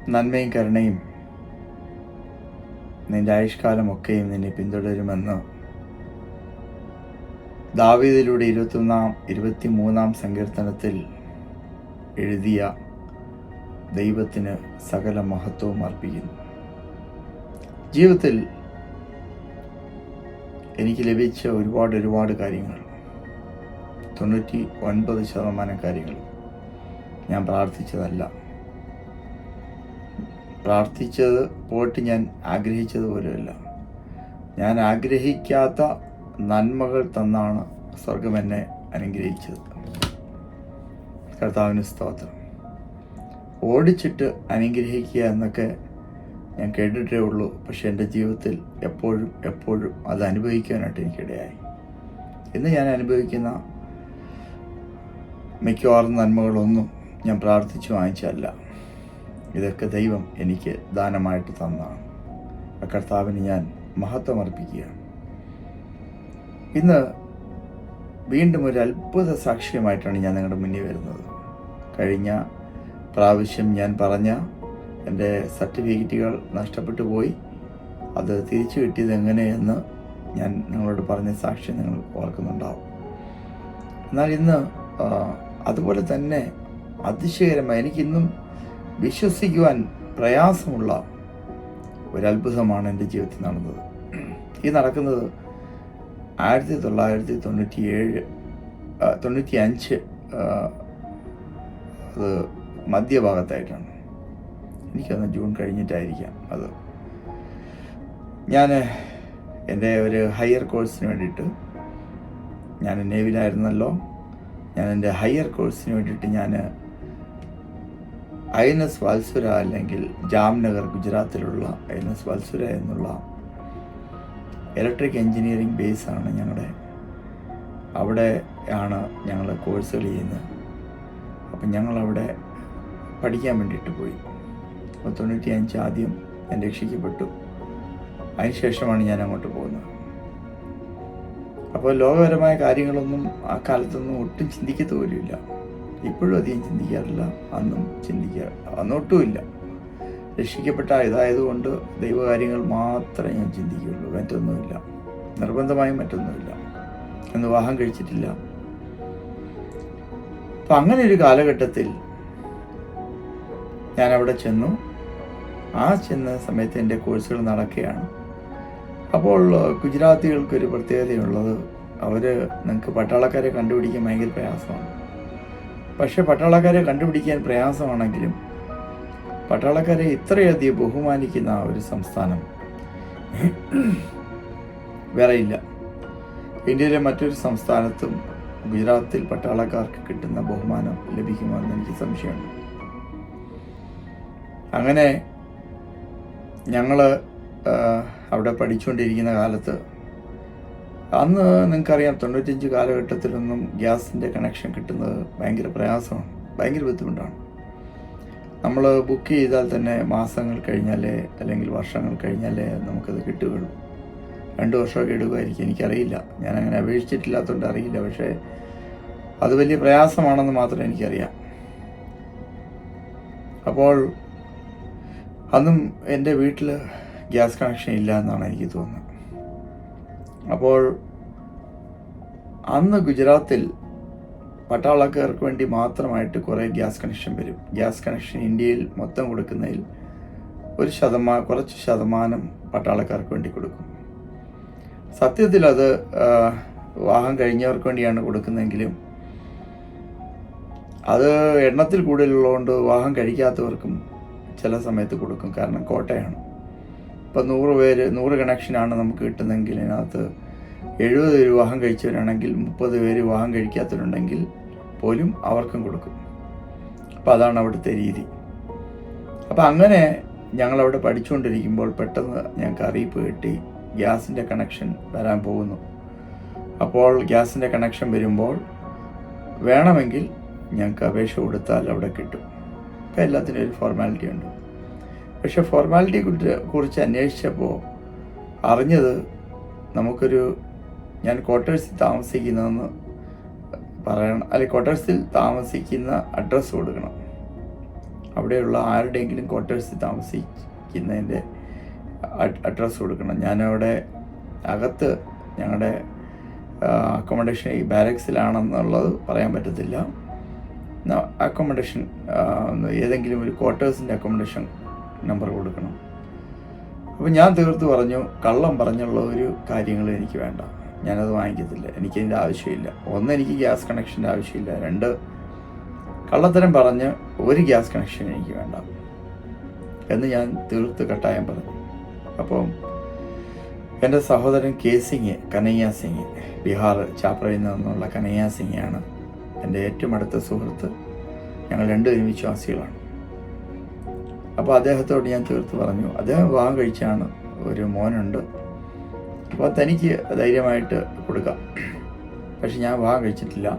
നന്മയും കരുണയും നിന്റെ ആയുഷ്കാലമൊക്കെയും നിന്നെ പിന്തുടരുമെന്ന് ദാവീദിലൂടെ 23-ാം സങ്കീർത്തനത്തിൽ എഴുതിയ ദൈവത്തിന് സകല മഹത്വവും അർപ്പിക്കുന്നു. ജീവിതത്തിൽ എനിക്ക് ലഭിച്ച ഒരുപാട് കാര്യങ്ങൾ, 99% കാര്യങ്ങൾ ഞാൻ പ്രാർത്ഥിച്ചതല്ല. പ്രാർത്ഥിച്ചത് പോയിട്ട് ഞാൻ ആഗ്രഹിച്ചതുപോലെയല്ല. ഞാൻ ആഗ്രഹിക്കാത്ത നന്മകൾ തന്നാണ് സ്വർഗം എന്നെ അനുഗ്രഹിച്ചത്. കർത്താവിന് സ്തോത്രം. ഓടിച്ചിട്ട് അനുഗ്രഹിക്കുക എന്നൊക്കെ ഞാൻ കേട്ടിട്ടേ ഉള്ളൂ. പക്ഷെ എൻ്റെ ജീവിതത്തിൽ എപ്പോഴും അത് അനുഭവിക്കാനായിട്ട് എനിക്കിടയായി. ഇന്ന് ഞാൻ അനുഭവിക്കുന്ന മിക്കവാറും നന്മകളൊന്നും ഞാൻ പ്രാർത്ഥിച്ചു വാങ്ങിച്ചല്ല. ഇതൊക്കെ ദൈവം എനിക്ക് ദാനമായിട്ട് തന്നതാണ്. ആ കർത്താവിന് ഞാൻ മഹത്വം അർപ്പിക്കുകയാണ്. ഇന്ന് വീണ്ടും ഒരു അത്ഭുത സാക്ഷ്യമായിട്ടാണ് ഞാൻ നിങ്ങളുടെ മുന്നിൽ വരുന്നത്. കഴിഞ്ഞ പ്രാവശ്യം ഞാൻ പറഞ്ഞ എൻ്റെ സർട്ടിഫിക്കറ്റുകൾ നഷ്ടപ്പെട്ടു പോയി, അത് തിരിച്ചു കിട്ടിയത് എങ്ങനെയെന്ന് ഞാൻ നിങ്ങളോട് പറഞ്ഞ സാക്ഷ്യം നിങ്ങൾ ഓർക്കുന്നുണ്ടാവും. എന്നാൽ ഇന്ന് അതുപോലെ തന്നെ അതിശയകരമായി എനിക്കിന്നും വിശ്വസിക്കുവാൻ പ്രയാസമുള്ള ഒരത്ഭുതമാണ് എൻ്റെ ജീവിതത്തിൽ നടന്നത്. ഈ നടക്കുന്നത് 1995 അത് മധ്യഭാഗത്തായിട്ടാണ്. എനിക്കന്ന് ജൂൺ കഴിഞ്ഞിട്ടായിരിക്കാം. അത് ഞാൻ എൻ്റെ ഒരു ഹയർ കോഴ്സിന് വേണ്ടിയിട്ട്, ഞാൻ നേവിയിലായിരുന്നല്ലോ, ഞാൻ എൻ്റെ ഹയർ കോഴ്സിന് വേണ്ടിയിട്ട് ഞാൻ INS വാൽസുര, അല്ലെങ്കിൽ ജാംനഗർ, ഗുജറാത്തിലുള്ള INS വാൽസുര എന്നുള്ള ഇലക്ട്രിക് എൻജിനീയറിംഗ് ബേസാണ് ഞങ്ങളുടെ. അവിടെയാണ് ഞങ്ങൾ കോഴ്സുകൾ ചെയ്യുന്നത്. അപ്പം ഞങ്ങളവിടെ പഠിക്കാൻ വേണ്ടിയിട്ട് പോയി. അപ്പോൾ 95 ആദ്യം ഞാൻ രക്ഷിക്കപ്പെട്ടു. അതിനുശേഷമാണ് ഞാൻ അങ്ങോട്ട് പോകുന്നത്. അപ്പോൾ ലോകപരമായ കാര്യങ്ങളൊന്നും ആ കാലത്തൊന്നും ഒട്ടും ചിന്തിക്കത്ത് പോലുമില്ല. ഇപ്പോഴും അധികം ചിന്തിക്കാറില്ല, അന്നൊട്ടുമില്ല. രക്ഷിക്കപ്പെട്ട ഇതായതുകൊണ്ട് ദൈവകാര്യങ്ങൾ മാത്രമേ ഞാൻ ചിന്തിക്കുകയുള്ളൂ. മറ്റൊന്നുമില്ല, നിർബന്ധമായും മറ്റൊന്നുമില്ല. എന്ന് വിവാഹം കഴിച്ചിട്ടില്ല. അപ്പം അങ്ങനെ ഒരു കാലഘട്ടത്തിൽ ഞാൻ അവിടെ ചെന്നു. ചെന്ന സമയത്ത് എൻ്റെ കോഴ്സുകൾ നടക്കുകയാണ്. അപ്പോൾ ഗുജറാത്തികൾക്കൊരു പ്രത്യേകതയുള്ളത്, നിങ്ങൾക്ക് പട്ടാളക്കാരെ കണ്ടുപിടിക്കാൻ ഭയങ്കര പ്രയാസമാണ്. പക്ഷെ പട്ടാളക്കാരെ കണ്ടുപിടിക്കാൻ പ്രയാസമാണെങ്കിലും പട്ടാളക്കാരെ ഇത്രയധികം ബഹുമാനിക്കുന്ന ഒരു സംസ്ഥാനം വേറെ ഇല്ല. ഇന്ത്യയിലെ മറ്റൊരു സംസ്ഥാനത്തും ഗുജറാത്തിൽ പട്ടാളക്കാർക്ക് കിട്ടുന്ന ബഹുമാനം ലഭിക്കുമോ എന്ന് എനിക്ക് സംശയമുണ്ട്. അങ്ങനെ ഞങ്ങൾ അവിടെ പഠിച്ചുകൊണ്ടിരിക്കുന്ന കാലത്ത്, അന്ന് നിങ്ങൾക്കറിയാം 95 കാലഘട്ടത്തിലൊന്നും ഗ്യാസിൻ്റെ കണക്ഷൻ കിട്ടുന്നത് ഭയങ്കര പ്രയാസമാണ്, ഭയങ്കര ബുദ്ധിമുട്ടാണ്. നമ്മൾ ബുക്ക് ചെയ്താൽ തന്നെ മാസങ്ങൾ കഴിഞ്ഞാലേ അല്ലെങ്കിൽ വർഷങ്ങൾ കഴിഞ്ഞാലേ നമുക്കത് കിട്ടുകയുള്ളൂ. 2 വർഷമൊക്കെ എടുക്കുമായിരിക്കും, എനിക്കറിയില്ല. ഞാനങ്ങനെ അപേക്ഷിച്ചിട്ടില്ലാത്തതുകൊണ്ട് അറിയില്ല. പക്ഷേ അത് വലിയ പ്രയാസമാണെന്ന് മാത്രം എനിക്കറിയാം. അപ്പോൾ അന്നും എൻ്റെ വീട്ടിൽ ഗ്യാസ് കണക്ഷൻ ഇല്ല എന്നാണ് എനിക്ക് തോന്നുന്നത്. അപ്പോൾ അന്ന് ഗുജറാത്തിൽ പട്ടാളക്കാർക്ക് വേണ്ടി മാത്രമായിട്ട് കുറേ ഗ്യാസ് കണക്ഷൻ വരും. ഗ്യാസ് കണക്ഷൻ ഇന്ത്യയിൽ മൊത്തം കൊടുക്കുന്നതിൽ കുറച്ച് ശതമാനം പട്ടാളക്കാർക്ക് വേണ്ടി കൊടുക്കും. സത്യത്തിൽ അത് വിവാഹം കഴിഞ്ഞവർക്ക് വേണ്ടിയാണ് കൊടുക്കുന്നതെങ്കിലും അത് എണ്ണത്തിൽ കൂടുതലുള്ളതുകൊണ്ട് വിവാഹം കഴിക്കാത്തവർക്കും ചില സമയത്ത് കൊടുക്കും. കാരണം കോട്ടയാണ്. ഇപ്പം 100 കണക്ഷനാണ് നമുക്ക് കിട്ടുന്നതെങ്കിൽ അതിനകത്ത് 70 വിവാഹം കഴിച്ചവരാണെങ്കിൽ 30 പേര് വിവാഹം കഴിക്കാത്തവരുണ്ടെങ്കിൽ പോലും അവർക്കും കൊടുക്കും. അപ്പോൾ അതാണ് അവിടുത്തെ രീതി. അപ്പം അങ്ങനെ ഞങ്ങളവിടെ പഠിച്ചുകൊണ്ടിരിക്കുമ്പോൾ പെട്ടെന്ന് ഞങ്ങൾക്ക് അറിയിപ്പ് കിട്ടി, ഗ്യാസിൻ്റെ കണക്ഷൻ വരാൻ പോകുന്നു. അപ്പോൾ ഗ്യാസിൻ്റെ കണക്ഷൻ വരുമ്പോൾ വേണമെങ്കിൽ ഞങ്ങൾക്ക് അപേക്ഷ കൊടുത്താൽ അവിടെ കിട്ടും. ഇപ്പം എല്ലാത്തിനും ഒരു ഫോർമാലിറ്റി ഉണ്ട്. പക്ഷെ ഫോർമാലിറ്റിയെ കുറിച്ച് അന്വേഷിച്ചപ്പോൾ അറിഞ്ഞത്, ഞാൻ ക്വാർട്ടേഴ്സിൽ താമസിക്കുന്നതെന്ന് പറയണം, അല്ലെങ്കിൽ ക്വാർട്ടേഴ്സിൽ താമസിക്കുന്ന അഡ്രസ്സ് കൊടുക്കണം. അവിടെയുള്ള ആരുടെയെങ്കിലും ക്വാർട്ടേഴ്സിൽ താമസിക്കുന്നതിൻ്റെ അഡ്രസ്സ് കൊടുക്കണം. ഞാനവിടെ അകത്ത് ഞങ്ങളുടെ അക്കോമഡേഷൻ ഈ ബാരക്സിലാണെന്നുള്ളത് പറയാൻ പറ്റത്തില്ല. അക്കോമഡേഷൻ ഏതെങ്കിലും ഒരു ക്വാർട്ടേഴ്സിൻ്റെ അക്കോമഡേഷൻ നമ്പർ കൊടുക്കണം. അപ്പോൾ ഞാൻ തീർത്ത് പറഞ്ഞു, കള്ളം പറഞ്ഞുള്ള ഒരു കാര്യങ്ങളും എനിക്ക് വേണ്ട, ഞാനത് വാങ്ങിക്കത്തില്ല, എനിക്കതിൻ്റെ ആവശ്യമില്ല. ഒന്ന്, എനിക്ക് ഗ്യാസ് കണക്ഷൻ്റെ ആവശ്യമില്ല. രണ്ട്, കള്ളത്തരം പറഞ്ഞ് ഒരു ഗ്യാസ് കണക്ഷൻ എനിക്ക് വേണ്ട എന്ന് ഞാൻ തീർത്ത് കട്ടായം പറഞ്ഞു. അപ്പം എൻ്റെ സഹോദരൻ കനയ്യ സിംഗ്, ബീഹാർ ചാപ്രയിൽ നിന്നുള്ള കനയ്യ സിംഗാണ് എൻ്റെ ഏറ്റവും അടുത്ത സുഹൃത്ത്. ഞങ്ങൾ രണ്ടുപേരും വിശ്വാസികളാണ്. അപ്പോൾ അദ്ദേഹത്തോട് ഞാൻ തീർത്ത് പറഞ്ഞു, അദ്ദേഹം വിവാഹം കഴിച്ചാണ്, ഒരു മോനുണ്ട്, അപ്പോൾ തനിക്ക് ധൈര്യമായിട്ട് കൊടുക്കാം. പക്ഷെ ഞാൻ വിവാഹം കഴിച്ചിട്ടില്ല,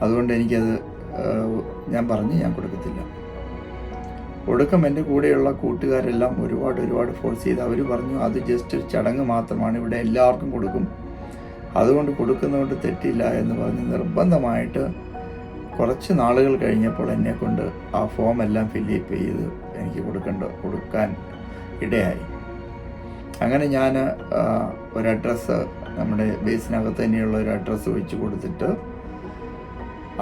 അതുകൊണ്ട് എനിക്കത് ഞാൻ പറഞ്ഞു ഞാൻ കൊടുക്കത്തില്ല. ഒടുക്കം എൻ്റെ കൂടെയുള്ള കൂട്ടുകാരെല്ലാം ഒരുപാട് ഫോഴ്സ് ചെയ്ത് അവർ പറഞ്ഞു, അത് ജസ്റ്റ് ഒരു ചടങ്ങ് മാത്രമാണ്, ഇവിടെ എല്ലാവർക്കും കൊടുക്കും, അതുകൊണ്ട് കൊടുക്കുന്നതുകൊണ്ട് തെറ്റില്ല എന്ന് പറഞ്ഞ് നിർബന്ധമായിട്ട് കുറച്ച് നാളുകൾ കഴിഞ്ഞപ്പോൾ എന്നെക്കൊണ്ട് ആ ഫോം എല്ലാം ഫില്ലപ്പ് ചെയ്ത് എനിക്ക് കൊടുക്കാൻ ഇടയായി. അങ്ങനെ ഞാൻ ഒരു അഡ്രസ്സ്, നമ്മുടെ ബേസിനകത്ത് തന്നെയുള്ള ഒരു അഡ്രസ്സ് വെച്ച് കൊടുത്തിട്ട്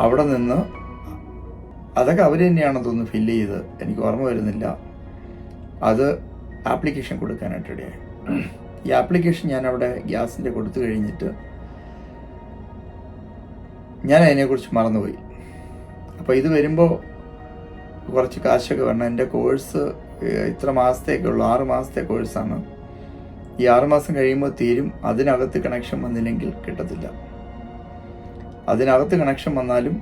അവിടെ നിന്ന്, അതൊക്കെ അവർ തന്നെയാണെന്ന് തോന്നുന്നു ഫില്ല് ചെയ്ത്, എനിക്ക് ഓർമ്മ വരുന്നില്ല, അത് ആപ്ലിക്കേഷൻ കൊടുക്കാനായിട്ട് ഇടയായി. ഈ ആപ്ലിക്കേഷൻ ഞാൻ അവിടെ ഗ്യാസിൻ്റെ കൊടുത്തു കഴിഞ്ഞിട്ട് ഞാൻ അതിനെക്കുറിച്ച് മറന്നുപോയി. അപ്പോൾ ഇത് വരുമ്പോൾ കുറച്ച് കാശൊക്കെ വേണം. എൻ്റെ കോഴ്സ് ഇത്ര മാസത്തേക്കുള്ളൂ, 6 മാസത്തെ കോഴ്സാണ്. ഈ 6 മാസം കഴിയുമ്പോൾ തീരും. അതിനകത്ത് കണക്ഷൻ വന്നില്ലെങ്കിൽ കിട്ടത്തില്ല. അതിനകത്ത് കണക്ഷൻ വന്നാലും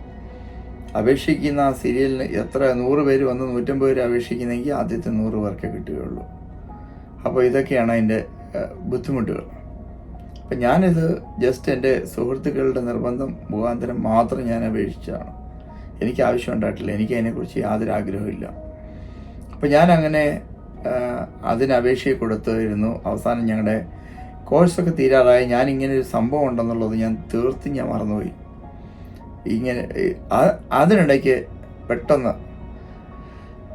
അപേക്ഷിക്കുന്ന ആ സീരിയലിന് എത്ര 100 പേര് വന്ന് 150 പേര് അപേക്ഷിക്കുന്നെങ്കിൽ ആദ്യത്തെ 100 പേർക്കേ കിട്ടുകയുള്ളൂ. അപ്പോൾ ഇതൊക്കെയാണ് അതിൻ്റെ ബുദ്ധിമുട്ടുകൾ. അപ്പം ഞാനിത് ജസ്റ്റ് എൻ്റെ സുഹൃത്തുക്കളുടെ നിർബന്ധം മുഖാന്തരം മാത്രം ഞാൻ അപേക്ഷിച്ചതാണ്. എനിക്ക് ആവശ്യം ഉണ്ടായിട്ടില്ല, എനിക്ക് അതിനെക്കുറിച്ച് യാതൊരു ആഗ്രഹമില്ല. അപ്പം ഞാനങ്ങനെ അതിന് അപേക്ഷ കൊടുത്തിരുന്നു. അവസാനം ഞങ്ങളുടെ കോഴ്സൊക്കെ തീരാറായി. ഞാനിങ്ങനെ ഒരു സംഭവം ഉണ്ടെന്നുള്ളത് ഞാൻ മറന്നുപോയി. ഇങ്ങനെ അതിനിടയ്ക്ക് പെട്ടെന്ന്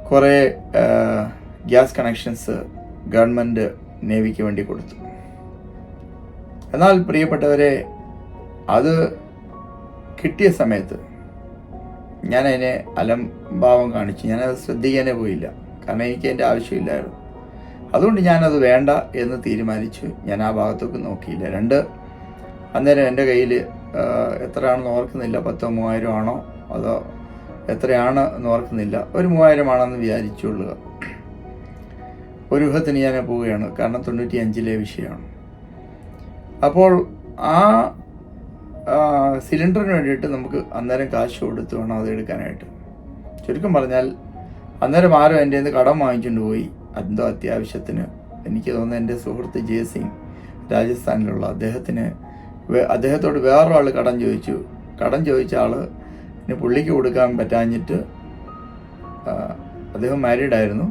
കുറേ ഗ്യാസ് കണക്ഷൻസ് ഗവൺമെൻറ് നേവിക്ക് വേണ്ടി കൊടുത്തു. എന്നാൽ പ്രിയപ്പെട്ടവരെ, അത് കിട്ടിയ സമയത്ത് ഞാനതിനെ അലംഭാവം കാണിച്ചു. ഞാനത് ശ്രദ്ധിക്കാനേ പോയില്ല, കാരണം എനിക്ക് അതിൻ്റെ ആവശ്യമില്ലായിരുന്നു. അതുകൊണ്ട് ഞാനത് വേണ്ട എന്ന് തീരുമാനിച്ചു. ഞാൻ ആ ഭാഗത്തേക്ക് നോക്കിയില്ല. 2, അന്നേരം എൻ്റെ കയ്യിൽ എത്രയാണെന്ന് ഓർക്കുന്നില്ല, 10,000-3000 ആണോ അതോ എത്രയാണ് എന്ന് ഓർക്കുന്നില്ല, ഒരു 3000 ആണെന്ന് വിചാരിച്ചുകൊള്ളുക. ഒരു യുഹത്തിന് ഞാൻ പോവുകയാണ്, കാരണം 95-ലെ വിഷയമാണ്. അപ്പോൾ ആ സിലിണ്ടറിന് വേണ്ടിയിട്ട് നമുക്ക് അന്നേരം കാശ് കൊടുത്ത് വേണം അത് എടുക്കാനായിട്ട്. ചുരുക്കം പറഞ്ഞാൽ അന്നേരം ആരും എൻ്റെ നിന്ന് കടം വാങ്ങിച്ചുകൊണ്ട് പോയി. എന്തോ അത്യാവശ്യത്തിന്, എനിക്ക് തോന്നുന്നു എൻ്റെ സുഹൃത്ത് ജയസിംഗ് രാജസ്ഥാനിലുള്ള അദ്ദേഹത്തോട് വേറൊരാൾ കടം ചോദിച്ചു. കടം ചോദിച്ച ആൾ പുള്ളിക്ക് കൊടുക്കാൻ പറ്റാഞ്ഞിട്ട്, അദ്ദേഹം മാരീഡായിരുന്നു,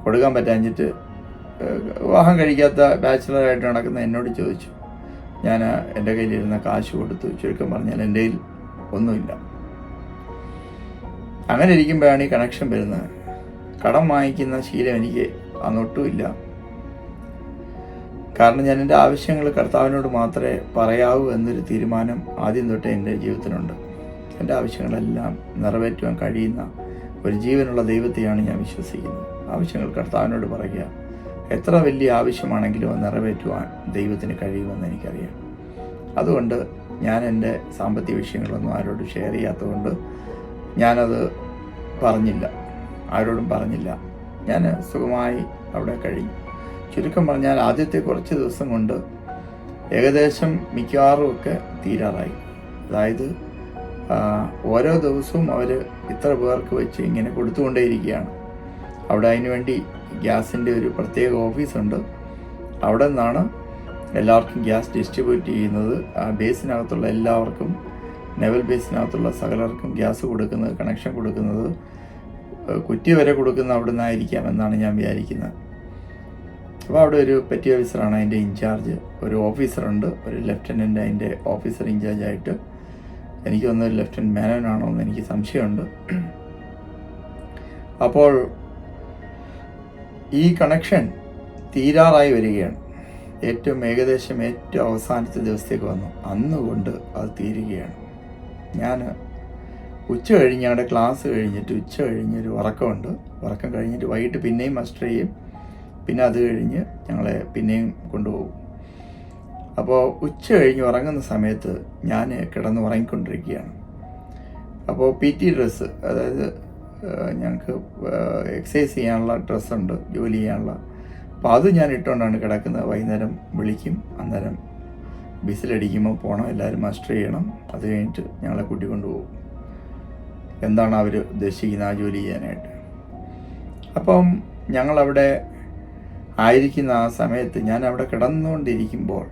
കൊടുക്കാൻ പറ്റാഞ്ഞിട്ട് വിവാഹം കഴിക്കാത്ത ബാച്ചിലറായിട്ട് നടക്കുന്ന എന്നോട് ചോദിച്ചു. ഞാൻ എൻ്റെ കയ്യിലിരുന്ന കാശ് കൊടുത്തു. ചുരുക്കം പറഞ്ഞാൽ എൻ്റെ കയ്യിൽ ഒന്നുമില്ല. അങ്ങനെ ഇരിക്കുമ്പോഴാണ് ഈ കണക്ഷൻ വരുന്നത്. കടം വാങ്ങിക്കുന്ന ശീലം എനിക്ക് അന്നൊട്ടുമില്ല. കാരണം ഞാൻ എൻ്റെ ആവശ്യങ്ങൾ കർത്താവിനോട് മാത്രമേ പറയാവൂ എന്നൊരു തീരുമാനം ആദ്യം തൊട്ടേ എൻ്റെ ജീവിതത്തിലുണ്ട്. എൻ്റെ ആവശ്യങ്ങളെല്ലാം നിറവേറ്റുവാൻ കഴിയുന്ന ഒരു ജീവനുള്ള ദൈവത്തെയാണ് ഞാൻ വിശ്വസിക്കുന്നത്. ആവശ്യങ്ങൾ കർത്താവിനോട് പറയുക. എത്ര വലിയ ആവശ്യമാണെങ്കിലും അത് നിറവേറ്റുവാൻ ദൈവത്തിന് കഴിയുമെന്ന് എനിക്കറിയാം. അതുകൊണ്ട് ഞാൻ എൻ്റെ സാമ്പത്തിക വിഷയങ്ങളൊന്നും ആരോടും ഷെയർ ചെയ്യാത്തതുകൊണ്ട് ഞാനത് ആരോടും പറഞ്ഞില്ല. ഞാൻ സുഖമായി അവിടെ കഴിഞ്ഞു. ചുരുക്കം പറഞ്ഞാൽ ആദ്യത്തെ കുറച്ച് ദിവസം കൊണ്ട് ഏകദേശം മിക്കവാറും ഒക്കെ തീരാറായി. അതായത് ഓരോ ദിവസവും അവർ ഇത്ര പേർക്ക് വെച്ച് ഇങ്ങനെ കൊടുത്തുകൊണ്ടേയിരിക്കുകയാണ്. അവിടെ അതിനുവേണ്ടി ഗ്യാസിൻ്റെ ഒരു പ്രത്യേക ഓഫീസുണ്ട്. അവിടെ നിന്നാണ് എല്ലാവർക്കും ഗ്യാസ് ഡിസ്ട്രിബ്യൂട്ട് ചെയ്യുന്നത്. ആ ബേസിനകത്തുള്ള എല്ലാവർക്കും, നെവൽ ബേസിനകത്തുള്ള സകലർക്കും ഗ്യാസ് കൊടുക്കുന്നത്, കണക്ഷൻ കൊടുക്കുന്നത്, കുറ്റി വരെ കൊടുക്കുന്ന അവിടെ നിന്നായിരിക്കാം എന്നാണ് ഞാൻ വിചാരിക്കുന്നത്. അപ്പോൾ അവിടെ ഒരു പെറ്റി ഓഫീസറാണ് അതിൻ്റെ ഇൻചാർജ്. ഒരു ഓഫീസറുണ്ട്, ഒരു ലെഫ്റ്റനൻ്റ് അതിൻ്റെ ഓഫീസർ ഇൻചാർജായിട്ട്. എനിക്ക് തോന്നുന്നു ലെഫ്റ്റനൻറ്റ് മേനോനാണോ എന്ന് എനിക്ക് സംശയമുണ്ട്. അപ്പോൾ ഈ കണക്ഷൻ തീരാറായി വരികയാണ്. ഏകദേശം ഏറ്റവും അവസാനത്തെ ദിവസത്തേക്ക് വന്നു. അന്നുകൊണ്ട് അത് തീരുകയാണ്. ഞാൻ ഉച്ച കഴിഞ്ഞ് ഞങ്ങളുടെ ക്ലാസ് കഴിഞ്ഞിട്ട് ഉച്ച കഴിഞ്ഞൊരു ഉറക്കമുണ്ട്. ഉറക്കം കഴിഞ്ഞിട്ട് വൈകിട്ട് പിന്നെയും മസ്റ്റർ ചെയ്യും. പിന്നെ അത് കഴിഞ്ഞ് ഞങ്ങളെ പിന്നെയും കൊണ്ടുപോകും. അപ്പോൾ ഉച്ച കഴിഞ്ഞ് ഉറങ്ങുന്ന സമയത്ത് ഞാൻ കിടന്ന് ഉറങ്ങിക്കൊണ്ടിരിക്കുകയാണ്. അപ്പോൾ PT ഡ്രസ്സ്, അതായത് ഞങ്ങൾക്ക് എക്സസൈസ് ചെയ്യാനുള്ള ഡ്രസ്സുണ്ട്, ജോലി ചെയ്യാനുള്ള. അപ്പോൾ അത് ഞാൻ ഇട്ടുകൊണ്ടാണ് കിടക്കുന്നത്. വൈകുന്നേരം വിളിക്കും, അന്നേരം ബിസിലടിക്കുമ്പോൾ പോകണം, എല്ലാവരും മസ്റ്റർ ചെയ്യണം. അത് കഴിഞ്ഞിട്ട് ഞങ്ങളെ കൂട്ടിക്കൊണ്ടുപോകും. എന്താണ് അവർ ഉദ്ദേശിക്കുന്നത് ആ ജോലി ചെയ്യാനായിട്ട്. അപ്പം ഞങ്ങളവിടെ ആയിരിക്കുന്ന ആ സമയത്ത് ഞാൻ അവിടെ കിടന്നുകൊണ്ടിരിക്കുമ്പോൾ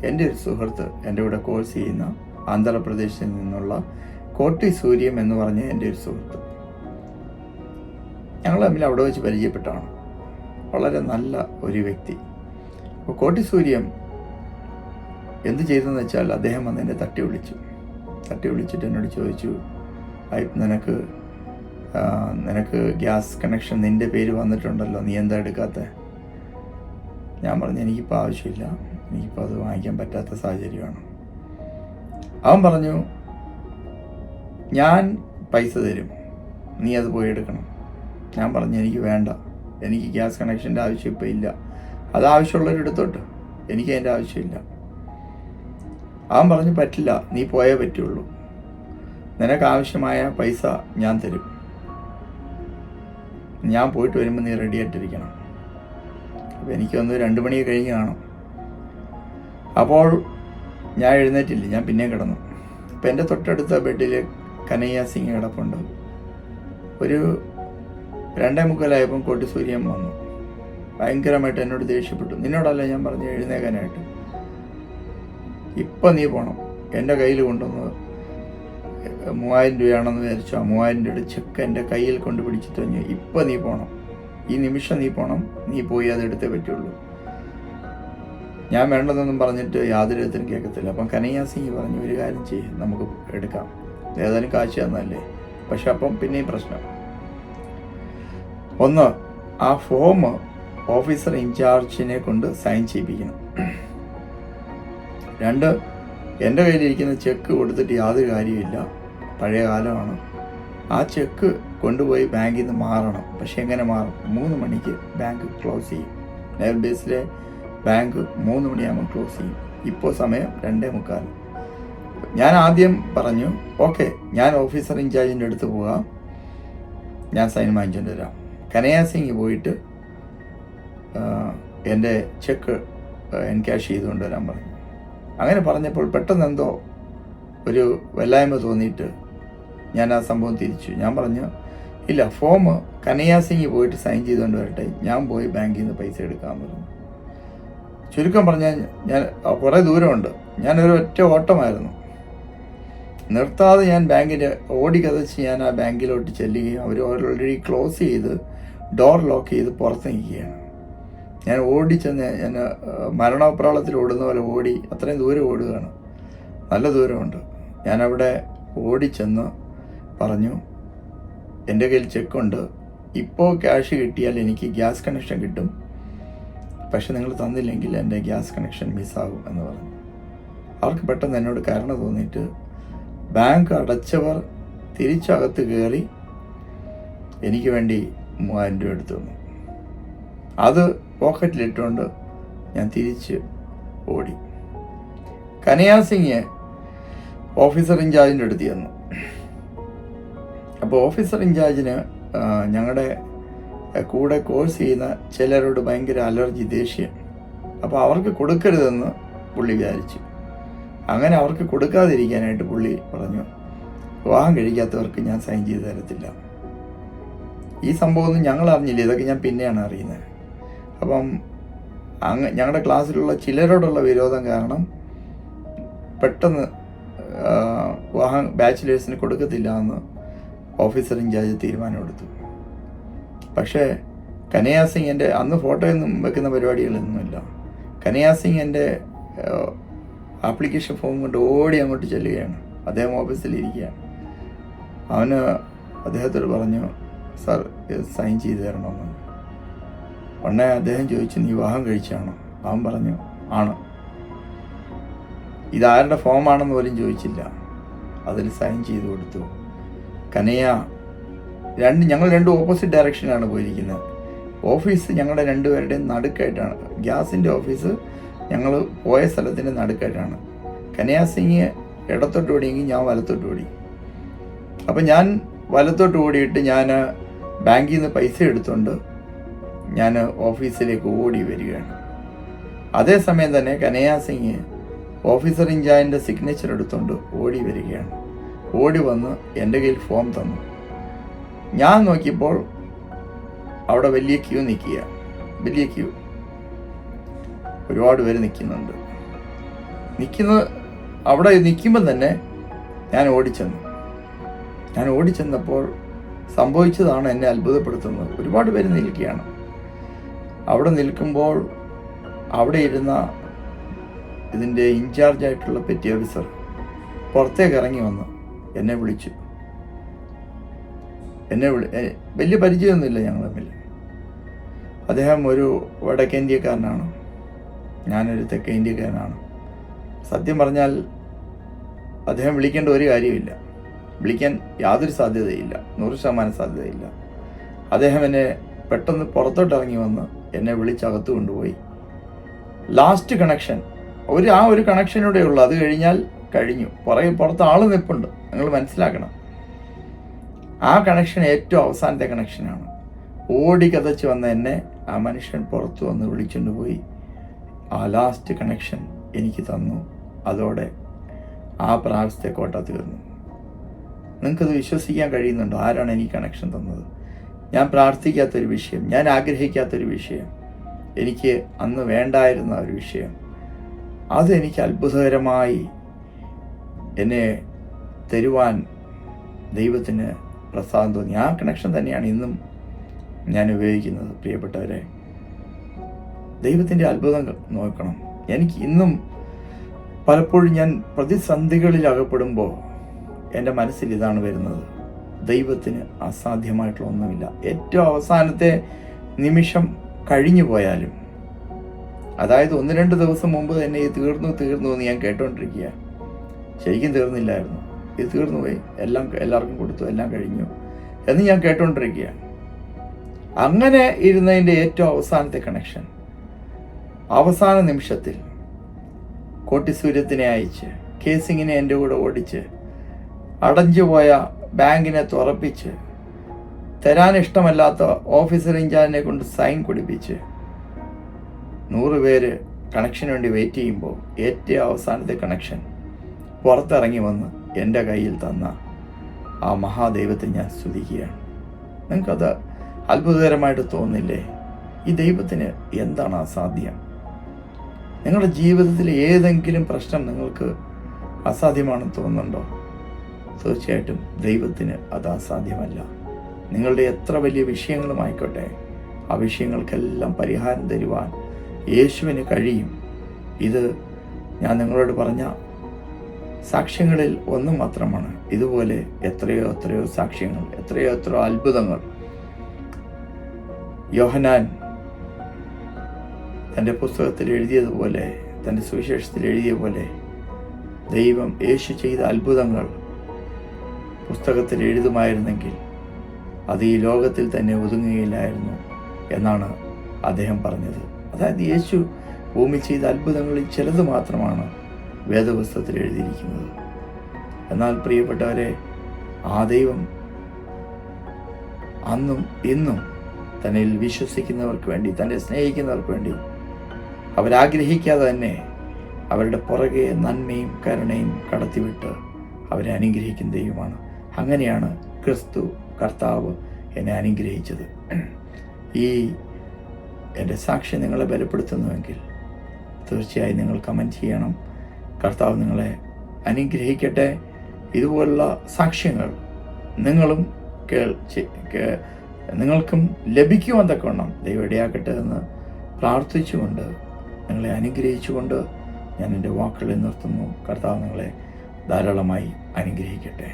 എൻ്റെ ഒരു സുഹൃത്ത്, എൻ്റെ കൂടെ കോഴ്സ് ചെയ്യുന്ന ആന്ധ്രാപ്രദേശിൽ നിന്നുള്ള കോട്ടി സൂര്യം എന്ന് പറഞ്ഞ എൻ്റെ ഒരു സുഹൃത്ത്, ഞങ്ങൾ തമ്മിൽ അവിടെ വെച്ച് പരിചയപ്പെട്ടാണ്. വളരെ നല്ല ഒരു വ്യക്തി. അപ്പോൾ കോട്ടി സൂര്യം എന്ത് ചെയ്തെന്ന് വെച്ചാൽ, അദ്ദേഹം വന്ന് എന്നെ തട്ടി വിളിച്ചിട്ട് എന്നോട് ചോദിച്ചു, നിനക്ക് ഗ്യാസ് കണക്ഷൻ നിൻ്റെ പേര് വന്നിട്ടുണ്ടല്ലോ, നീ എന്താ എടുക്കാത്ത? ഞാൻ പറഞ്ഞു, എനിക്കിപ്പോൾ ആവശ്യമില്ല, എനിക്കിപ്പോൾ അത് വാങ്ങിക്കാൻ പറ്റാത്ത സാഹചര്യമാണ്. അവൻ പറഞ്ഞു, ഞാൻ പൈസ തരും, നീ അത് പോയി എടുക്കണം. ഞാൻ പറഞ്ഞു, എനിക്ക് വേണ്ട, എനിക്ക് ഗ്യാസ് കണക്ഷൻ്റെ ആവശ്യം ഇപ്പോൾ ഇല്ല, അത് ആവശ്യമുള്ളവരെടുത്തോട്ട്, എനിക്ക് അതിൻ്റെ ആവശ്യമില്ല. അവൻ പറഞ്ഞു, പറ്റില്ല, നീ പോയേ പറ്റുള്ളൂ, നിനക്ക് ആവശ്യമായ പൈസ ഞാൻ തരും, ഞാൻ പോയിട്ട് വരുമ്പോൾ നീ റെഡി ആയിട്ടിരിക്കണം. അപ്പോൾ എനിക്കൊന്ന് 2 മണി കഴിഞ്ഞ് കാണും. അപ്പോൾ ഞാൻ എഴുന്നേറ്റില്ല, ഞാൻ പിന്നെയും കിടന്നു. അപ്പോൾ എൻ്റെ തൊട്ടടുത്ത ബെഡിൽ കനയ്യ സിംഗ് കിടപ്പുണ്ട്. ഒരു 2:45 കോട്ടി സൂര്യം വന്നു. ഭയങ്കരമായിട്ട് എന്നോട് ദേഷ്യപ്പെട്ടു. നിന്നോടല്ല ഞാൻ പറഞ്ഞു എഴുന്നേക്കാനായിട്ട്, ഇപ്പം നീ പോകണം, എൻ്റെ കയ്യിൽ കൊണ്ടുവന്ന് 3000 രൂപയാണെന്ന് വിചാരിച്ചു. ആ 3000 രൂപയുടെ ചെക്ക് എൻ്റെ കയ്യിൽ കൊണ്ട് പിടിച്ചിട്ട് പറഞ്ഞു, ഇപ്പം നീ പോകണം, ഈ നിമിഷം നീ പോകണം, നീ പോയി അതെടുത്തേ പറ്റുള്ളൂ. ഞാൻ വേണ്ടതെന്നും പറഞ്ഞിട്ട് യാതൊരു വിധത്തിലും കേൾക്കത്തില്ല. അപ്പം കനയ്യ സിംഗ് പറഞ്ഞു, ഒരു കാര്യം ചെയ്യും, നമുക്ക് എടുക്കാം, ഏതായാലും കാശ് തന്നല്ലേ. പക്ഷെ അപ്പം പിന്നെയും പ്രശ്നം, ഒന്ന്, ആ ഫോം ഓഫീസർ ഇൻചാർജിനെ കൊണ്ട് സൈൻ ചെയ്യിപ്പിക്കണം. 2, എൻ്റെ കയ്യിലിരിക്കുന്ന ചെക്ക് കൊടുത്തിട്ട് യാതൊരു കാര്യമില്ല, പഴയ കാലമാണ്. ആ ചെക്ക് കൊണ്ടുപോയി ബാങ്കിൽ നിന്ന് മാറണം. പക്ഷെ എങ്ങനെ മാറും? 3 മണിക്ക് ബാങ്ക് ക്ലോസ് ചെയ്യും. എയർബേസിലെ ബാങ്ക് 3 മണിയാകുമ്പോൾ ക്ലോസ് ചെയ്യും. ഇപ്പോൾ സമയം 2:45. ഞാൻ ആദ്യം പറഞ്ഞു, ഓക്കെ, ഞാൻ ഓഫീസർ ഇൻചാർജിൻ്റെ അടുത്ത് പോകാം, ഞാൻ സൈൻ വാങ്ങിച്ചുകൊണ്ട് വരാം. കനയ്യ സിംഗ് പോയിട്ട് എൻ്റെ ചെക്ക് എൻക്യാഷ് ചെയ്തുകൊണ്ട് വരാൻ പറഞ്ഞു. അങ്ങനെ പറഞ്ഞപ്പോൾ പെട്ടെന്ന് എന്തോ ഒരു വല്ലായ്മ തോന്നിയിട്ട് ഞാൻ ആ സംഭവം തിരിച്ചു. ഞാൻ പറഞ്ഞു, ഇല്ല, ഫോം കനയ്യ സിംഗ് പോയിട്ട് സൈൻ ചെയ്തുകൊണ്ട് വരട്ടെ, ഞാൻ പോയി ബാങ്കിൽ നിന്ന് പൈസ എടുക്കാമെന്ന് പറഞ്ഞു. ചുരുക്കം പറഞ്ഞാൽ ഞാൻ കുറേ ദൂരമുണ്ട്, ഞാനൊരു ഒറ്റ ഓട്ടമായിരുന്നു. നിർത്താതെ ഞാൻ ബാങ്കിൻ്റെ ഓടിക്കതച്ച് ഞാൻ ആ ബാങ്കിലോട്ട് ചെല്ലുകയും അവർ ഓൾറെഡി ക്ലോസ് ചെയ്ത് ഡോർ ലോക്ക് ചെയ്ത് പുറത്ത് നിൽക്കുകയാണ്. ഞാൻ ഓടിച്ചെന്ന്, ഞാൻ മരണപ്രാളത്തിൽ ഓടുന്ന പോലെ ഓടി, അത്രയും ദൂരം ഓടുകയാണ്, നല്ല ദൂരമുണ്ട്. ഞാനവിടെ ഓടിച്ചെന്ന് പറഞ്ഞു, എൻ്റെ കയ്യിൽ ചെക്കുണ്ട്, ഇപ്പോൾ ക്യാഷ് കിട്ടിയാൽ എനിക്ക് ഗ്യാസ് കണക്ഷൻ കിട്ടും, പക്ഷെ നിങ്ങൾ തന്നില്ലെങ്കിൽ എൻ്റെ ഗ്യാസ് കണക്ഷൻ മിസ്സാകും എന്ന് പറഞ്ഞു. അവർക്ക് പെട്ടെന്ന് എന്നോട് കരുണ തോന്നിയിട്ട് ബാങ്ക് അടച്ചവർ തിരിച്ചകത്ത് കയറി എനിക്ക് വേണ്ടി 3000 രൂപ എടുത്തു തന്നു. അത് പോക്കറ്റിലിട്ടുകൊണ്ട് ഞാൻ തിരിച്ച് ഓടി. കനയ്യ സിംഗ് ഓഫീസർ ഇൻചാർജിൻ്റെ അടുത്ത് ചെന്നു. അപ്പോൾ ഓഫീസർ ഇൻചാർജിന് ഞങ്ങളുടെ കൂടെ കോഴ്സ് ചെയ്യുന്ന ചിലരോട് ഭയങ്കര അലർജി, ദേഷ്യം. അപ്പോൾ അവർക്ക് കൊടുക്കരുതെന്ന് പുള്ളി വിചാരിച്ചു. അങ്ങനെ അവർക്ക് കൊടുക്കാതിരിക്കാനായിട്ട് പുള്ളി പറഞ്ഞു, വിവാഹം കഴിക്കാത്തവർക്ക് ഞാൻ സൈൻ ചെയ്ത് തരത്തില്ല. ഈ സംഭവമൊന്നും ഞങ്ങൾ അറിഞ്ഞില്ല, ഇതൊക്കെ ഞാൻ പിന്നെയാണ് അറിയുന്നത്. അപ്പം ഞങ്ങളുടെ ക്ലാസ്സിലുള്ള ചിലരോടുള്ള വിരോധം കാരണം പെട്ടെന്ന് വിവാഹം ബാച്ചിലേഴ്സിന് കൊടുക്കത്തില്ല എന്ന് ഓഫീസർ ഇൻചാർജ് തീരുമാനമെടുത്തു. പക്ഷേ കനയ്യ സിംഗ് എൻ്റെ അന്ന് ഫോട്ടോയൊന്നും വെക്കുന്ന പരിപാടികളൊന്നുമില്ല. കനയ്യ സിംഗ് എൻ്റെ ആപ്ലിക്കേഷൻ ഫോം കൊണ്ട് ഓടി അങ്ങോട്ട് ചെല്ലുകയാണ്. അദ്ദേഹം ഓഫീസിലിരിക്കുകയാണ്. അവന് അദ്ദേഹത്തോട് പറഞ്ഞു, സാർ സൈൻ ചെയ്ത് തരണമെന്ന്. ഉടനെ അദ്ദേഹം ചോദിച്ചു, നീ വിവാഹം കഴിച്ചാണോ? അവൻ പറഞ്ഞു, ആണ്. ഇതാരുടെ ഫോമാണെന്ന് പോലും ചോദിച്ചില്ല, അതിൽ സൈൻ ചെയ്ത് കൊടുത്തു. കനയ്യ ഞങ്ങൾ രണ്ടും ഓപ്പോസിറ്റ് ഡയറക്ഷനിലാണ് പോയിരിക്കുന്നത്. ഓഫീസ് ഞങ്ങളുടെ രണ്ടുപേരുടെയും നടുക്കായിട്ടാണ്. ഗ്യാസിൻ്റെ ഓഫീസ് ഞങ്ങൾ പോയ സ്ഥലത്തിൻ്റെ നടുക്കായിട്ടാണ്. കനയ്യ സിംഗ് ഇടത്തോട്ട് ഓടിയെങ്കിൽ ഞാൻ വലത്തോട്ട് ഓടി. അപ്പം ഞാൻ വലത്തോട്ട് ഓടിയിട്ട് ഞാൻ ബാങ്കിൽ നിന്ന് പൈസ എടുത്തുകൊണ്ട് ഞാൻ ഓഫീസിലേക്ക് ഓടി വരികയാണ്. അതേസമയം തന്നെ കനയ്യ സിംഗ് ഓഫീസർ ഇൻചാർജിൻ്റെ സിഗ്നേച്ചർ എടുത്തുകൊണ്ട് ഓടി വരികയാണ്. ഓടി വന്ന് എൻ്റെ കയ്യിൽ ഫോം തന്നു. ഞാൻ നോക്കിയപ്പോൾ അവിടെ വലിയ ക്യൂ നിൽക്കുക, വലിയ ക്യൂ, ഒരുപാട് പേര് നിൽക്കുന്നുണ്ട്. അവിടെ നിൽക്കുമ്പം തന്നെ ഞാൻ ഓടിച്ചെന്നപ്പോൾ സംഭവിച്ചതാണ് എന്നെ അത്ഭുതപ്പെടുത്തുന്നത്. ഒരുപാട് പേര് നിൽക്കുകയാണ്. അവിടെ നിൽക്കുമ്പോൾ അവിടെ ഇരുന്ന ഇതിൻ്റെ ഇൻചാർജായിട്ടുള്ള പെറ്റി ഓഫീസർ പുറത്തേക്ക് ഇറങ്ങി വന്ന് എന്നെ വിളിച്ചു. വലിയ പരിചയമൊന്നുമില്ല ഞങ്ങൾ തമ്മിൽ. അദ്ദേഹം ഒരു വടക്കേ ഇന്ത്യക്കാരനാണ്, ഞാനൊരു തെക്കേ ഇന്ത്യക്കാരനാണ്. സത്യം പറഞ്ഞാൽ അദ്ദേഹം വിളിക്കേണ്ട ഒരു കാര്യമില്ല, വിളിക്കാൻ യാതൊരു സാധ്യതയില്ല, 100% സാധ്യതയില്ല. അദ്ദേഹം എന്നെ പെട്ടെന്ന് പുറത്തോട്ട് ഇറങ്ങി വന്ന് എന്നെ വിളിച്ചകത്ത് കൊണ്ടുപോയി. ലാസ്റ്റ് കണക്ഷൻ ആ ഒരു കണക്ഷനൂടെ ഉള്ളൂ. അത് കഴിഞ്ഞാൽ കഴിഞ്ഞു. പുറത്ത് ആൾ നിൽപ്പുണ്ട്, നിങ്ങൾ മനസ്സിലാക്കണം. ആ കണക്ഷൻ ഏറ്റവും അവസാനത്തെ കണക്ഷനാണ്. ഓടി കതച്ച് വന്ന എന്നെ ആ മനുഷ്യൻ പുറത്തു വന്ന് വിളിച്ചുകൊണ്ട് പോയി ആ ലാസ്റ്റ് കണക്ഷൻ എനിക്ക് തന്നു. അതോടെ ആ പ്രാവശ്യത്തെ കോട്ട തീർന്നു. നിങ്ങൾക്കത് വിശ്വസിക്കാൻ കഴിയുന്നുണ്ടോ? ആരാണ് എനിക്ക് കണക്ഷൻ തന്നത്? ഞാൻ പ്രാർത്ഥിക്കാത്തൊരു വിഷയം, ഞാൻ ആഗ്രഹിക്കാത്തൊരു വിഷയം, എനിക്ക് അന്ന് വേണ്ടായിരുന്ന ഒരു വിഷയം, അതെനിക്ക് അത്ഭുതകരമായി എന്നെ തരുവാൻ ദൈവത്തിന് പ്രസാദം തോന്നി. ആ കണക്ഷൻ തന്നെയാണ് ഇന്നും ഞാൻ ഉപയോഗിക്കുന്നത്. പ്രിയപ്പെട്ടവരെ, ദൈവത്തിൻ്റെ അത്ഭുതം നോക്കണം. എനിക്ക് ഇന്നും പലപ്പോഴും ഞാൻ പ്രതിസന്ധികളിൽ അകപ്പെടുമ്പോൾ എൻ്റെ മനസ്സിൽ ഇതാണ് വരുന്നത്: ദൈവത്തിന് അസാധ്യമായിട്ടുള്ള ഒന്നുമില്ല. ഏറ്റവും അവസാനത്തെ നിമിഷം കഴിഞ്ഞു പോയാലും, അതായത് 1-2 ദിവസം മുമ്പ് തന്നെ ഇത് തീർന്നു എന്ന് ഞാൻ കേട്ടോണ്ടിരിക്കുക. ശരിക്കും തീർന്നില്ലായിരുന്നു. ഇത് തീർന്നു പോയി, എല്ലാവർക്കും കൊടുത്തു, എല്ലാം കഴിഞ്ഞു എന്ന് ഞാൻ കേട്ടോണ്ടിരിക്കുക. അങ്ങനെ ഇരുന്നതിൻ്റെ ഏറ്റവും അവസാനത്തെ കണക്ഷൻ അവസാന നിമിഷത്തിൽ കോട്ടിസൂര്യത്തിനെ അയച്ച്, കേസിങ്ങിനെ എൻ്റെ കൂടെ ഓടിച്ച്, അടഞ്ഞുപോയ ബാങ്കിനെ തുറപ്പിച്ച്, തരാൻ ഇഷ്ടമല്ലാത്ത ഓഫീസർ ഇൻചാർജിനെ കൊണ്ട് സൈൻ കൊടുപ്പിച്ച് 100 പേര് കണക്ഷന് വേണ്ടി വെയിറ്റ് ചെയ്യുമ്പോൾ ഏറ്റവും അവസാനത്തെ കണക്ഷൻ പുറത്തിറങ്ങി വന്ന് എൻ്റെ കയ്യിൽ തന്ന ആ മഹാദൈവത്തെ ഞാൻ സ്തുതിക്കുകയാണ്. നിങ്ങൾക്കത് അത്ഭുതകരമായിട്ട് തോന്നില്ലേ? ഈ ദൈവത്തിന് എന്താണ് അസാധ്യം? നിങ്ങളുടെ ജീവിതത്തിൽ ഏതെങ്കിലും പ്രശ്നം നിങ്ങൾക്ക് അസാധ്യമാണെന്ന് തോന്നുന്നുണ്ടോ? തീർച്ചയായിട്ടും ദൈവത്തിന് അത് അസാധ്യമല്ല. നിങ്ങളുടെ എത്ര വലിയ വിഷയങ്ങളുമായിക്കോട്ടെ, ആ വിഷയങ്ങൾക്കെല്ലാം പരിഹാരം തരുവാൻ യേശുവിന് കഴിയും. ഇത് ഞാൻ നിങ്ങളോട് പറഞ്ഞ സാക്ഷ്യങ്ങളിൽ ഒന്ന് മാത്രമാണ്. ഇതുപോലെ എത്രയോ സാക്ഷ്യങ്ങൾ, എത്രയോ അത്ഭുതങ്ങൾ. യോഹന്നാൻ തൻ്റെ പുസ്തകത്തിൽ എഴുതിയതുപോലെ, തൻ്റെ സുവിശേഷത്തിൽ എഴുതിയ പോലെ, ദൈവം യേശു ചെയ്ത അത്ഭുതങ്ങൾ പുസ്തകത്തിൽ എഴുതുമായിരുന്നെങ്കിൽ അത് ഈ ലോകത്തിൽ തന്നെ ഒതുങ്ങുകയില്ലായിരുന്നു എന്നാണ് അദ്ദേഹം പറഞ്ഞത്. അതായത് യേശു ഭൂമി ചെയ്ത അത്ഭുതങ്ങളിൽ ചിലത് മാത്രമാണ് വേദപുസ്തകത്തിൽ എഴുതിയിരിക്കുന്നത്. എന്നാൽ പ്രിയപ്പെട്ടവരെ, ആ ദൈവം അന്നും ഇന്നും തന്നിൽ വിശ്വസിക്കുന്നവർക്ക് വേണ്ടി, തന്നെ സ്നേഹിക്കുന്നവർക്ക് വേണ്ടി, അവരാഗ്രഹിക്കാതെ തന്നെ അവരുടെ പുറകെ നന്മയും കരുണയും കടത്തിവിട്ട് അവരെ അനുഗ്രഹിക്കുന്ന ദൈവമാണ്. അങ്ങനെയാണ് ക്രിസ്തു കർത്താവ് എന്നെ അനുഗ്രഹിച്ചത്. ഈ എൻ്റെ സാക്ഷ്യം നിങ്ങളെ ബലപ്പെടുത്തുന്നുവെങ്കിൽ തീർച്ചയായും നിങ്ങൾ കമൻറ്റ് ചെയ്യണം. കർത്താവ് നിങ്ങളെ അനുഗ്രഹിക്കട്ടെ. ഇതുപോലുള്ള സാക്ഷ്യങ്ങൾ നിങ്ങൾക്കും ലഭിക്കുവാൻ തക്കവണ്ണം ദൈവം ഇടയാക്കട്ടെ എന്ന് പ്രാർത്ഥിച്ചുകൊണ്ട്, നിങ്ങളെ അനുഗ്രഹിച്ചുകൊണ്ട് ഞാൻ എൻ്റെ വാക്കുകളെ നിർത്തുന്നു. കർത്താവ് നിങ്ങളെ ധാരാളമായി അനുഗ്രഹിക്കട്ടെ.